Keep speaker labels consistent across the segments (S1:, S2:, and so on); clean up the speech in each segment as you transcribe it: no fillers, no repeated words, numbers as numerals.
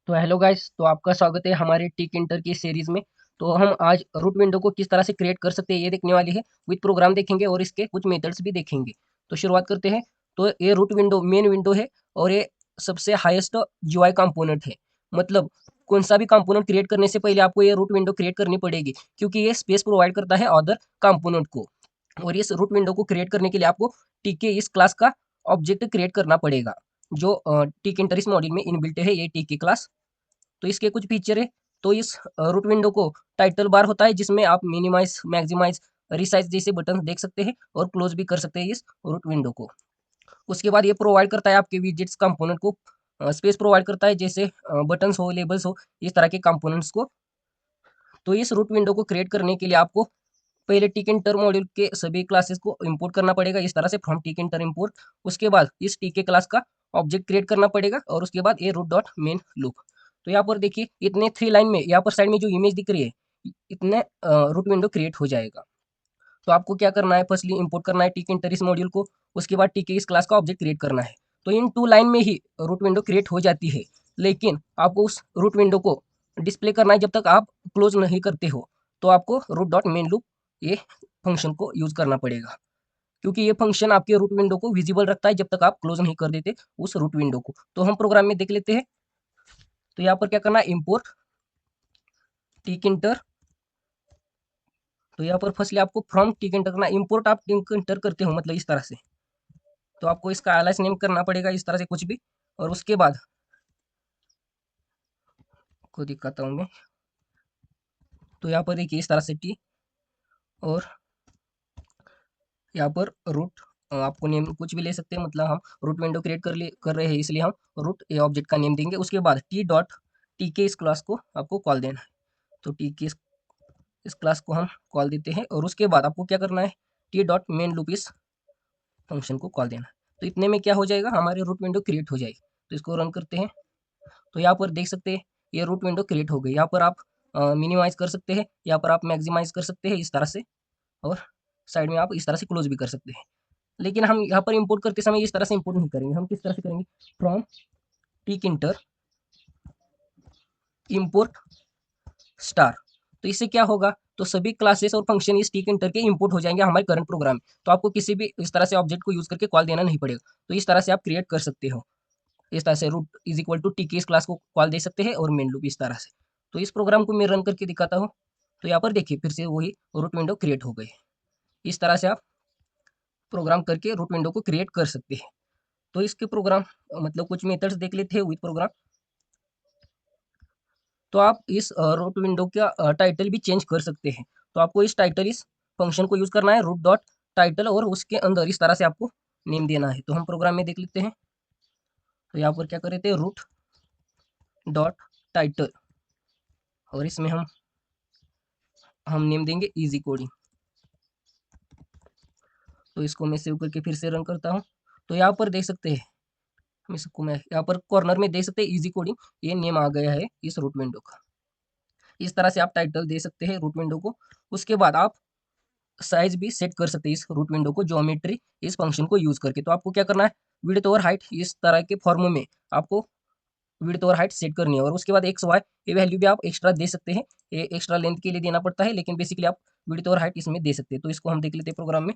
S1: तो hello guys, तो आपका स्वागत है हमारे टिक इंटर की सीरीज में। तो हम आज रूट विंडो को किस तरह से क्रिएट कर सकते हैं ये देखने वाले हैं। विद प्रोग्राम देखेंगे और इसके कुछ मेथड्स भी देखेंगे। तो शुरुआत करते हैं। तो ये रूट विंडो मेन विंडो है और ये सबसे हाईएस्ट यूआई कंपोनेंट है। मतलब कौन सा भी कंपोनेंट क्रिएट करने से पहले आपको ये रूट विंडो क्रिएट करनी पड़ेगी, क्योंकि ये स्पेस प्रोवाइड करता है अदर कंपोनेंट को। और इस रूट विंडो को क्रिएट करने के लिए आपको टिक के इस क्लास का ऑब्जेक्ट क्रिएट करना पड़ेगा, जो टिक इंटर इस मॉड्यूल में इनबिल्ट है, ये टिक की क्लास। तो इसके कुछ फीचर है। तो इस रूट विंडो को टाइटल बार होता है, जिसमें आप मिनिमाइज, मैक्सिमाइज, रिसाइज जैसे बटन देख सकते हैं और क्लोज भी कर सकते हैं इस रूट विंडो को। उसके बाद ये प्रोवाइड करता है आपके विजेट्स कंपोनेंट को स्पेस प्रोवाइड करता है, जैसे बटन्स हो, लेबल्स हो, इस तरह के कंपोनेंट्स को। तो इस रूट विंडो को क्रिएट करने के लिए आपको पहले टिक इंटर मॉड्यूल के सभी क्लासेस को इंपोर्ट करना पड़ेगा, इस तरह से फ्रॉम टिक इंटर इंपोर्ट। उसके बाद इस टिक के क्लास का ऑब्जेक्ट क्रिएट करना पड़ेगा और उसके बाद ये रूट डॉट मेन लूप। तो यहाँ पर देखिए इतने 3 लाइन में यहाँ पर साइड में जो इमेज दिख रही है, इतने रूट विंडो क्रिएट हो जाएगा। तो आपको क्या करना है, फर्स्टली इंपोर्ट करना है टिक इंटर इस मॉड्यूल को। उसके बाद टिक इस क्लास का ऑब्जेक्ट क्रिएट करना है। तो इन 2 लाइन में ही रूट विंडो क्रिएट हो जाती है। लेकिन आपको उस रूट विंडो को डिस्प्ले करना है जब तक आप क्लोज नहीं करते हो। तो आपको रूट डॉट मेन लूप ये फंक्शन को यूज करना पड़ेगा, क्योंकि ये फंक्शन आपके रूट विंडो को विजिबल रखता है जब तक आप क्लोज नहीं कर देते उस रूट विंडो को। तो हम प्रोग्राम में देख लेते हैं। तो यहाँ पर क्या करना है, इम्पोर्ट टिक इंटर। तो यहाँ पर फर्स्टली आपको फ्रॉम टिक इंटर करना। इम्पोर्ट आप टिक इंटर करते हो मतलब इस तरह से, तो आपको इसका एलएस नेम करना पड़ेगा इस तरह से कुछ भी। और उसके बाद को दिखाता हूँ मैं। तो यहाँ पर देखिए इस तरह से टी, और यहाँ पर रूट, आपको नेम कुछ भी ले सकते हैं। मतलब हम रूट विंडो क्रिएट कर रहे हैं, इसलिए हम रूट ए ऑब्जेक्ट का नेम देंगे। उसके बाद टी डॉट टी के इस क्लास को आपको कॉल देना है। तो टी के इस क्लास को हम कॉल देते हैं और उसके बाद आपको क्या करना है, टी डॉट मेन लूप इस फंक्शन को कॉल देना है। तो इतने में क्या हो जाएगा, हमारी रूट विंडो क्रिएट हो जाएगी। तो इसको रन करते हैं। तो यहाँ पर देख सकते हैं ये रूट विंडो क्रिएट हो गई। यहाँ पर आप मिनिमाइज कर सकते हैं, यहाँ पर आप मैक्सिमाइज कर सकते हैं इस तरह से, और साइड में आप इस तरह से क्लोज भी कर सकते हैं। लेकिन हम यहाँ पर इंपोर्ट करते समय इस तरह से इंपोर्ट नहीं करेंगे। हम किस तरह से करेंगे, from tick inter import star. तो इससे क्या होगा, तो सभी क्लासेस और फंक्शन इस टिक इंटर के इंपोर्ट हो जाएंगे हमारे करंट प्रोग्राम में। तो आपको किसी भी इस तरह से ऑब्जेक्ट को यूज करके कॉल देना नहीं पड़ेगा। तो इस तरह से आप क्रिएट कर सकते हो। इस तरह से root is equal two tick इस क्लास को कॉल दे सकते हैं और मेन लूप इस तरह से। तो इस प्रोग्राम को मैं रन करके दिखाता हूँ। तो यहाँ पर देखिए फिर से वही रूट विंडो क्रिएट हो गई। इस तरह से आप प्रोग्राम करके रूट विंडो को क्रिएट कर सकते हैं। तो इसके प्रोग्राम मतलब कुछ मेथड्स देख लेते हैं विद प्रोग्राम। तो आप इस रूट विंडो का टाइटल भी चेंज कर सकते हैं। तो आपको इस टाइटल इस फंक्शन को यूज करना है, रूट डॉट टाइटल, और उसके अंदर इस तरह से आपको नेम देना है। तो हम प्रोग्राम में देख लेते हैं। तो यहाँ पर क्या कर रहे थे, रूट डॉट टाइटल, और इसमें हम नेम देंगे इजी कोडिंग। तो इसको मैं सेव करके फिर से रन करता हूँ। तो यहाँ पर देख सकते हैं, मैं यहाँ पर कॉर्नर में देख सकते हैं इजी कोडिंग, ये नेम आ गया है इस रूट विंडो का। इस तरह से आप टाइटल दे सकते हैं रूट विंडो को। उसके बाद आप साइज भी सेट कर सकते हैं इस रूट विंडो को, ज्योमेट्री इस फंक्शन को यूज करके। तो आपको क्या करना है, विड्थ और हाइट इस तरह के फॉर्म में आपको विड्थ और हाइट सेट करनी है। और उसके बाद एक्स वाई ये वैल्यू भी आप एक्स्ट्रा दे सकते हैं। ये एक्स्ट्रा लेंथ के लिए देना पड़ता है, लेकिन बेसिकली आप विड्थ और हाइट इसमें दे सकते हैं। तो इसको हम देख लेते हैं प्रोग्राम में।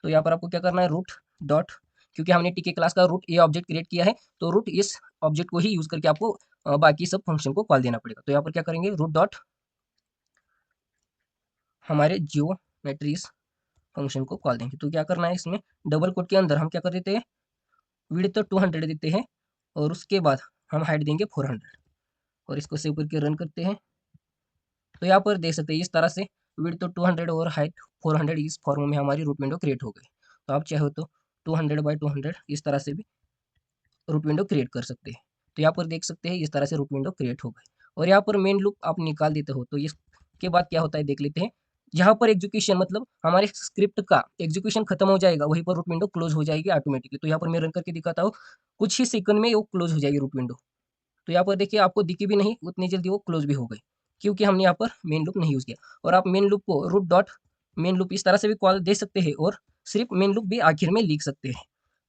S1: तो यहाँ पर आपको क्या करना है, रूट डॉट, क्योंकि हमने टीके क्लास का रूट ए ऑब्जेक्ट क्रिएट किया है, तो रूट इस ऑब्जेक्ट को ही यूज करके आपको बाकी सब फंक्शन को कॉल देना पड़ेगा। तो यहाँ पर क्या करेंगे, रूट डॉट हमारे जियोमेट्रीज फंक्शन को कॉल देंगे। तो क्या करना है, इसमें डबल कोट के अंदर हम क्या कर देते हैं, विड्थ तो 200 देते हैं, और उसके बाद हम हाइट देंगे 400, और इसको सेव करके रन करते हैं। तो यहाँ पर देख सकते हैं इस तरह से विड्थ तो 200 और हाइट 400 इस फॉर्म में हमारी रूट विंडो क्रिएट हो गई। तो आप चाहे तो 200 बाई 200 इस तरह से भी रूट विंडो क्रिएट कर सकते हैं। तो यहाँ पर देख सकते हैं इस तरह से रूट विंडो क्रिएट हो गई। और यहाँ पर मेन लूप आप निकाल देते हो। तो इसके बाद क्या होता है देख लेते हैं। जहाँ पर एग्जीक्यूशन मतलब हमारे स्क्रिप्ट का एग्जीक्यूशन खत्म हो जाएगा, वहीं पर रूट विंडो क्लोज हो जाएगी ऑटोमेटिकली। तो यहाँ पर मैं रन करके दिखाता हूँ, कुछ ही सेकंड में वो क्लोज हो जाएगी रूट विंडो। तो यहाँ पर देखिए आपको दिखी भी नहीं, उतनी जल्दी वो क्लोज भी हो गई, क्योंकि हमने यहाँ पर मेन लूप नहीं यूज किया। और आप मेन लूप को रूट डॉट मेन लूप इस तरह से भी कॉल दे सकते हैं, और सिर्फ मेन लूप भी आखिर में लिख सकते हैं।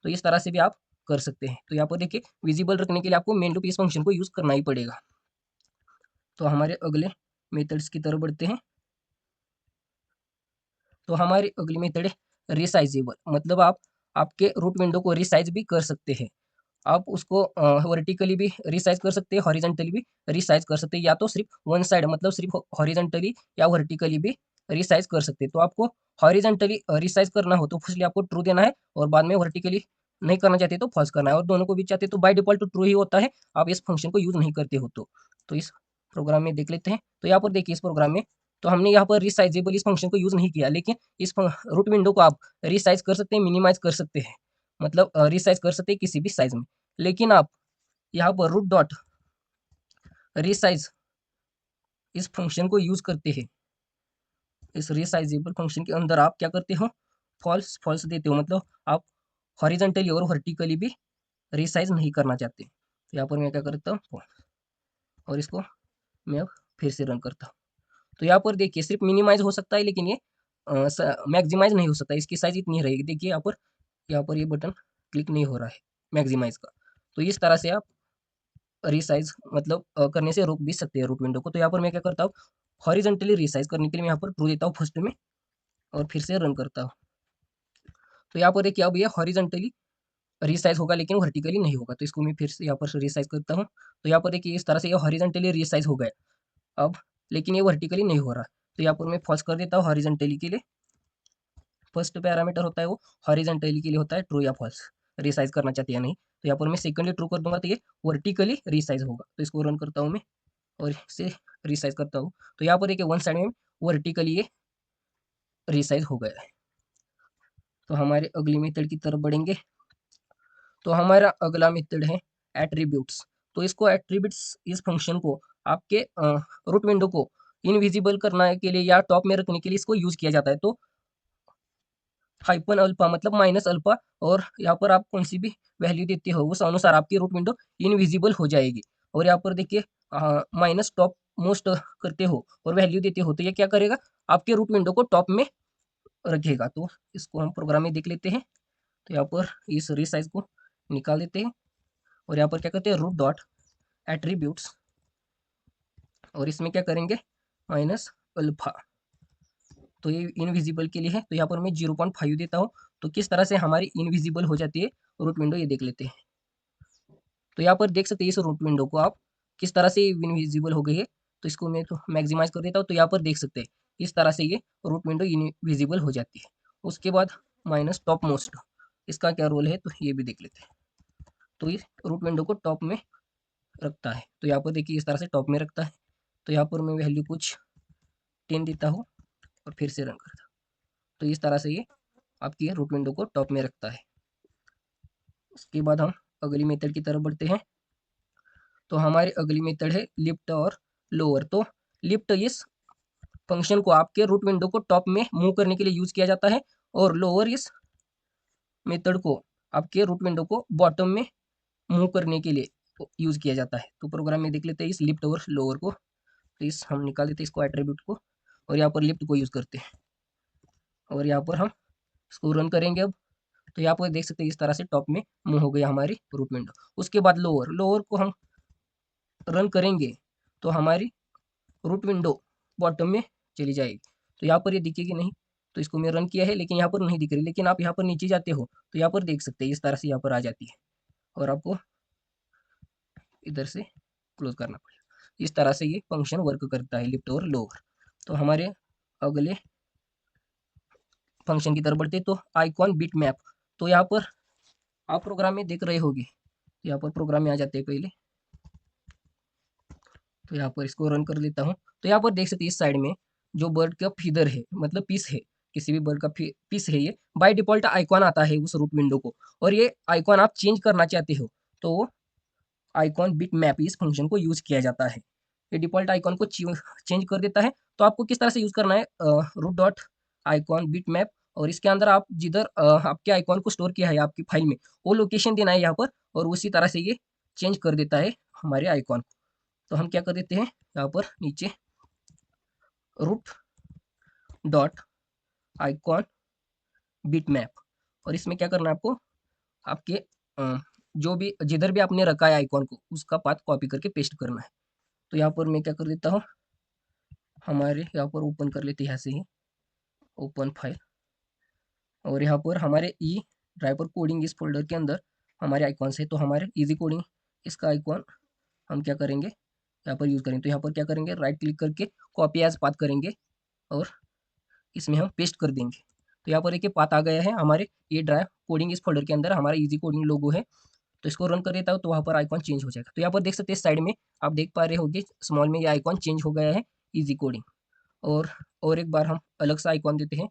S1: तो इस तरह से भी आप कर सकते हैं। तो यहाँ पर देखिए विजिबल रखने के लिए आपको मेन लूप इस फंक्शन को यूज करना ही पड़ेगा। तो हमारे अगले मेथड्स की तरफ बढ़ते हैं। तो हमारी अगली मेथड है रिसाइजेबल, मतलब आप आपके रूट विंडो को रिसाइज भी कर सकते हैं। आप उसको वर्टिकली भी रिसाइज कर सकते हैं, हॉरिजेंटली भी रिसाइज कर सकते हैं, या तो सिर्फ वन साइड मतलब सिर्फ हॉरिजेंटली या वर्टिकली भी रिसाइज कर सकते हैं। तो आपको हॉरिजेंटली रिसाइज करना हो तो फर्स्टली आपको ट्रू देना है, और बाद में वर्टिकली नहीं करना चाहते तो फॉल्स करना है, और दोनों को भी चाहते तो बाय डिफॉल्ट ट्रू ही होता है, आप इस फंक्शन को यूज नहीं करते हो तो इस प्रोग्राम में देख लेते हैं। तो यहाँ पर देखिए इस प्रोग्राम में तो हमने यहाँ पर रिसाइजेबल इस फंक्शन को यूज नहीं किया, लेकिन इस रूट विंडो को आप रिसाइज कर सकते हैं, मिनिमाइज कर सकते हैं, मतलब रिसाइज कर सकते हैं किसी भी साइज में। लेकिन आप यहाँ पर रूट डॉट रिसाइज इस फंक्शन को यूज करते हैं। इस रिसाइजेबल फंक्शन के अंदर आप क्या करते हो, फॉल्स फॉल्स देते हो, मतलब आप हॉरिजेंटली और वर्टिकली भी रिसाइज नहीं करना चाहते। तो यहाँ पर मैं क्या करता हूँ, और इसको मैं अब फिर से रन करता हूँ। तो यहाँ पर देखिए सिर्फ मिनिमाइज हो सकता है, लेकिन ये मैक्सिमाइज नहीं हो सकता, इसकी साइज इतनी रहेगी। देखिए यहाँ पर ये बटन क्लिक नहीं हो रहा है मैक्सिमाइज का। तो इस तरह से आप रिसाइज मतलब करने से रोक भी सकते हैं रूट विंडो को। तो यहाँ पर मैं क्या करता हूँ, हॉरिजेंटली रिसाइज करने के लिए मैं यहाँ पर ट्रू देता हूँ फर्स्ट में, और फिर से रन करता हूँ। तो यहाँ पर देखिए अब ये हॉरिजेंटली रिसाइज होगा, लेकिन वर्टिकली नहीं होगा। तो इसको मैं फिर से यहाँ पर रिसाइज करता हूँ। तो यहाँ पर देखिए इस तरह से ये हॉरिजेंटली रिसाइज हो गया अब, लेकिन ये वर्टिकली नहीं हो रहा। तो यहाँ पर मैं फॉल्स कर देता हूँ हॉरिजेंटली के लिए। फर्स्ट पैरामीटर होता है वो हॉरिजेंटली के लिए होता है ट्रू या फॉल्स, रिसाइज करना चाहते हैं या नहीं। तो यहाँ पर मैं सेकंडली ट्रू कर दूंगा तो ये वर्टिकली रिसाइज होगा। तो इसको रन करता हूँ मैं, और इसे रिसाइज करता हूँ। तो यहाँ पर देखिए वन साइड में वर्टिकली ये रिसाइज हो गया है। तो हमारे अगली मेथड की तरफ बढ़ेंगे। तो हमारा अगला मेथड है एट्रीब्यूट्स। तो इसको एट्रीब्यूट्स इस फंक्शन को आपके रूट विंडो को इनविजिबल करने के लिए या टॉप में रखने के लिए इसको यूज किया जाता है। तो हाइपन अल्फा मतलब माइनस अल्फा, और यहाँ पर आप कौन सी भी वैल्यू देते हो उस अनुसार आपकी रूट विंडो इनविजिबल हो जाएगी। और यहाँ पर देखिए माइनस टॉप मोस्ट करते हो और वैल्यू देते हो तो ये क्या करेगा, आपके रूट विंडो को टॉप में रखेगा। तो इसको हम प्रोग्राम में देख लेते हैं। तो यहाँ पर इस रिसाइज को निकाल देते हैं, और यहाँ पर क्या करते हैं रूट डॉट एट्रीब्यूट्स, और इसमें क्या करेंगे माइनस अल्फा। तो ये इनविजिबल के लिए है, तो यहाँ पर मैं 0.5 देता हूँ। तो किस तरह से हमारी इनविजिबल हो जाती है रूट विंडो, ये देख लेते हैं। तो यहाँ पर देख सकते हैं इस रूट विंडो को आप किस तरह से इनविजिबल हो गई है। तो इसको मैं तो मैक्सिमाइज कर देता हूँ। तो यहाँ पर देख सकते हैं इस तरह से ये रूट विंडो इनविजिबल हो जाती है। उसके बाद माइनस टॉप मोस्ट, इसका क्या रोल है तो ये भी देख लेते हैं। तो ये रूट विंडो को टॉप में रखता है। तो यहाँ पर देखिए इस तरह से टॉप में रखता है। तो यहाँ पर मैं वैल्यू कुछ 10 देता हूँ, और फिर से रन करता हूँ। तो इस तरह से ये आपकी रूट विंडो को टॉप में रखता है। उसके बाद हम अगली मेथड की तरफ बढ़ते हैं। तो हमारी अगली मेथड है लिफ्ट और लोअर। तो लिफ्ट इस फंक्शन को आपके रूट विंडो को टॉप में मूव करने के लिए यूज किया जाता है, और लोअर इस मेथड को आपके रूट विंडो को बॉटम में मूव करने के लिए यूज किया जाता है। तो प्रोग्राम में देख लेते हैं इस लिफ्ट और लोअर को। तो इस हम निकाल देते हैं इसको एट्रीब्यूट को, और यहाँ पर लिफ्ट को यूज करते हैं, और यहाँ पर हम इसको रन करेंगे अब। तो यहाँ पर देख सकते हैं इस तरह से टॉप में मूव हो गया हमारी रूट विंडो। उसके बाद लोअर लोअर को हम रन करेंगे तो हमारी रूट विंडो बॉटम में चली जाएगी। तो यहाँ पर ये दिखेगी नहीं, तो इसको मैं रन किया है लेकिन यहाँ पर नहीं दिख रही। लेकिन आप यहाँ पर नीचे जाते हो तो यहाँ पर देख सकते हैं इस तरह से यहाँ पर आ जाती है, और आपको इधर से क्लोज करना पड़ेगा। इस तरह से ये फंक्शन वर्क करता है लिफ्ट और लोअर। तो हमारे अगले फंक्शन की तरफ बढ़ते तो आइकॉन बिट मैप। तो यहाँ पर आप प्रोग्राम में देख रहे होगे, यहाँ पर प्रोग्राम में आ जाते हैं पहले। तो यहाँ पर इसको रन कर लेता हूँ। तो यहाँ पर देख सकते हैं इस साइड में जो बर्ड का फीदर है मतलब पीस है, किसी भी बर्ड का पीस है, ये बाय डिफॉल्ट आइकॉन आता है उस रूट विंडो को, और ये आइकॉन आप चेंज करना चाहते हो तो आइकॉन बिट मैप इस फंक्शन को यूज किया जाता है। ये डिफॉल्ट आइकॉन को चेंज कर देता है। तो आपको किस तरह से यूज करना है, root dot icon bitmap, और इसके अंदर आप जिधर आपके आइकॉन को स्टोर किया है आपकी फाइल में वो लोकेशन देना है यहाँ पर, और उसी तरह से ये चेंज कर देता है हमारे आइकॉन को। तो हम क्या कर देते हैं यहाँ पर नीचे root dot icon bitmap, और इसमें क्या करना है आपको आपके जो भी जिधर भी आपने रखा है आइकॉन को उसका पाथ कॉपी करके पेस्ट करना है। तो यहाँ पर मैं क्या कर देता हूँ, हमारे यहाँ पर ओपन कर लेते हैं, यहाँ से ही ओपन फाइल, और यहाँ पर हमारे ई ड्राइवर कोडिंग इस फोल्डर के अंदर हमारे आइकॉन्स है। तो हमारे इजी कोडिंग इसका आइकॉन हम क्या करेंगे, यहाँ पर यूज़ करेंगे। तो यहाँ पर क्या करेंगे, राइट क्लिक करके कॉपी एज पाथ करेंगे और इसमें हम पेस्ट कर देंगे। तो यहाँ पर एक पाथ आ गया है हमारे ये ड्राइव कोडिंग इस फोल्डर के अंदर, हमारा इजी कोडिंग लोगो है। तो इसको रन कर देता हूँ तो वहाँ पर आइकॉन चेंज हो जाएगा। तो यहाँ पर देख सकते हैं साइड में आप देख पा रहे होंगे स्मॉल में ये आइकॉन चेंज हो गया है इजी कोडिंग। और एक बार हम अलग सा आइकॉन देते हैं,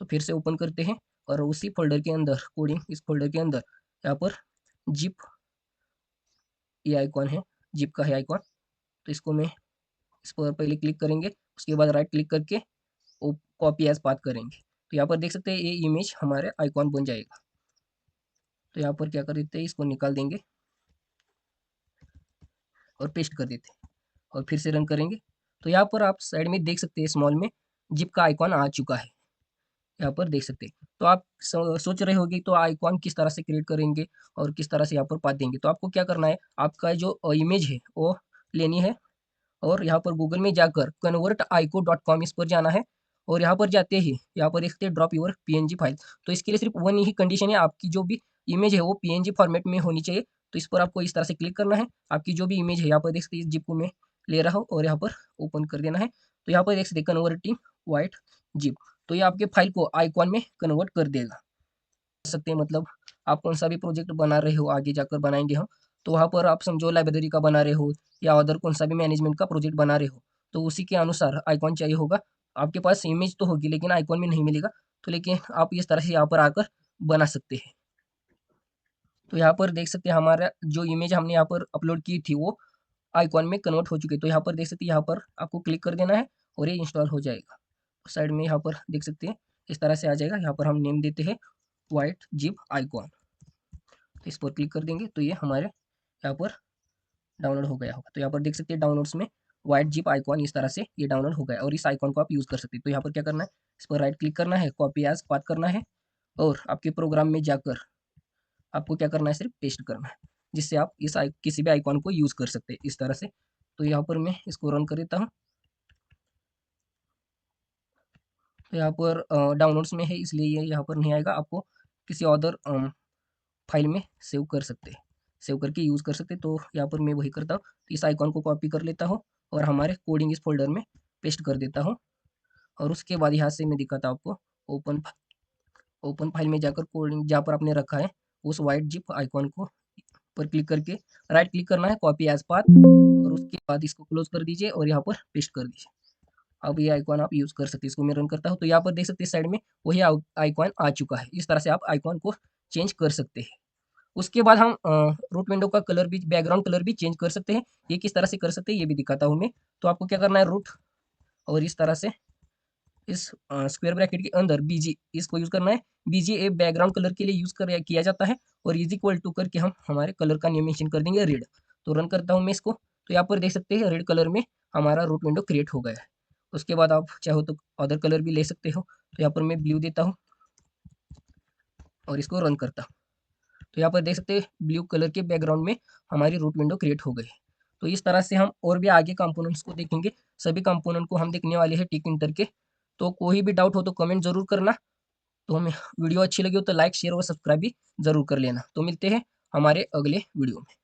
S1: तो फिर से ओपन करते हैं और उसी फोल्डर के अंदर कोडिंग इस फोल्डर के अंदर यहाँ पर जिप ये आइकॉन है, जिप का है आइकॉन। तो इसको मैं इस पर पहले क्लिक करेंगे, उसके बाद राइट क्लिक करके कॉपी एज पाथ करेंगे। तो यहाँ पर देख सकते हैं ये इमेज हमारे आइकॉन बन जाएगा। तो यहाँ पर क्या कर देते हैं, इसको निकाल देंगे और पेस्ट कर देते हैं और फिर से रन करेंगे। तो यहाँ पर आप साइड में देख सकते हैं स्मॉल में जिप का आइकॉन आ चुका है, यहाँ पर देख सकते हैं। तो आप सोच रहे होंगे तो आइकॉन किस तरह से क्रिएट करेंगे और किस तरह से यहाँ पर पाथ देंगे। तो आपको क्या करना है, आपका जो इमेज है वो लेनी है और यहाँ पर गूगल में जाकर convertico.com इस पर जाना है और यहाँ पर जाते ही यहाँ पर देखते हैं ड्रॉप योर पीएनजी फाइल। तो इसके लिए सिर्फ वन ही कंडीशन है, आपकी जो भी इमेज है वो पीएनजी फॉर्मेट में होनी चाहिए। तो इस पर आपको इस तरह से क्लिक करना है, आपकी जो भी इमेज है यहाँ पर देख सकते हैं इस जिप को मैं ले रहा हूँ और यहाँ पर ओपन कर देना है। तो यहाँ पर देख सकते हैं कन्वर्टिंग वाइट जिप, तो ये आपके फाइल को आइकॉन में कन्वर्ट कर देगा। सकते हैं मतलब आप कौन सा भी प्रोजेक्ट बना रहे हो आगे जाकर बनाएंगे हम, तो वहाँ पर आप समझो लाइब्रेरी का बना रहे हो या अदर कौन सा भी मैनेजमेंट का प्रोजेक्ट बना रहे हो, तो उसी के अनुसार आइकॉन चाहिए होगा। आपके पास इमेज तो होगी लेकिन आइकॉन में नहीं मिलेगा, तो लेकिन आप इस तरह से यहाँ पर आकर बना सकते हैं। तो यहाँ पर देख सकते हैं हमारा जो इमेज हमने यहाँ पर अपलोड की थी वो आइकॉन में कन्वर्ट हो चुकी है। तो यहाँ पर देख सकते हैं, यहाँ पर आपको क्लिक कर देना है और ये इंस्टॉल हो जाएगा। साइड में यहाँ पर देख सकते हैं इस तरह से आ जाएगा। यहाँ पर हम नेम देते हैं वाइट जिप आइकॉन, तो इस पर क्लिक कर देंगे तो ये हमारे यहाँ पर डाउनलोड हो गया होगा। तो यहाँ पर देख सकते हैं डाउनलोड्स में वाइट जिप आइकॉन इस तरह से ये डाउनलोड हो गया और इस आइकॉन को आप यूज़ कर सकते हैं। तो यहाँ पर क्या करना है, इस पर राइट क्लिक करना है, कॉपी एज पाथ करना है और आपके प्रोग्राम में जाकर आपको क्या करना है, सिर्फ पेस्ट करना है, जिससे आप इस किसी भी आइकॉन को यूज़ कर सकते हैं इस तरह से। तो यहाँ पर मैं इसको रन कर देता हूँ। तो यहाँ पर डाउनलोड्स में है इसलिए ये यहाँ पर नहीं आएगा, आपको किसी अदर फाइल में सेव कर सकते हैं, सेव करके यूज़ कर सकते हैं। तो यहाँ पर मैं वही करता हूँ, तो इस आइकॉन को कॉपी कर लेता हूँ और हमारे कोडिंग इस फोल्डर में पेस्ट कर देता हूँ और उसके बाद यहाँ से मैं दिखाता हूँ आपको ओपन फाइल में जाकर कोडिंग जहाँ पर आपने रखा है उस वाइट जिप आइकॉन को पर क्लिक करके राइट क्लिक करना है, कॉपी एज पाथ, और उसके बाद इसको क्लोज कर दीजिए और यहाँ पर पेस्ट कर दीजिए। अब ये आइकॉन आप यूज़ कर सकते हैं। इसको मैं रन करता हूँ तो यहाँ पर देख सकते हैं साइड में वही आइकॉन आ चुका है। इस तरह से आप आइकॉन को चेंज कर सकते हैं। उसके बाद हम रूट विंडो का कलर भी, बैकग्राउंड कलर भी चेंज कर सकते हैं। ये किस तरह से कर सकते हैं ये भी दिखाता हूँ मैं। तो आपको क्या करना है, रूट और इस तरह से इस स्क्वायर ब्रैकेट के अंदर बीजी इसको यूज़ करना है। बीजी एक बैकग्राउंड कलर के लिए यूज़ किया जाता है और इज इक्वल टू करके हम हमारे कलर का नेम मेंशन कर देंगे रेड। तो रन करता हूँ मैं इसको, तो यहाँ पर देख सकते हैं रेड कलर में हमारा रूट विंडो क्रिएट हो गया है। उसके बाद आप चाहो तो अदर कलर भी ले सकते हो। तो यहाँ पर मैं ब्लू देता हूँ और इसको रन करता हूँ। तो यहाँ पर देख सकते हैं ब्लू कलर के बैकग्राउंड में हमारी रूट विंडो क्रिएट हो गई है। तो इस तरह से हम और भी आगे कंपोनेंट्स को देखेंगे। सभी कंपोनेंट को हम देखने वाले हैं टिक इंटर के। तो कोई भी डाउट हो तो कमेंट जरूर करना। तो हमें वीडियो अच्छी लगी हो तो लाइक शेयर और सब्सक्राइब भी जरूर कर लेना। तो मिलते हैं हमारे अगले वीडियो में।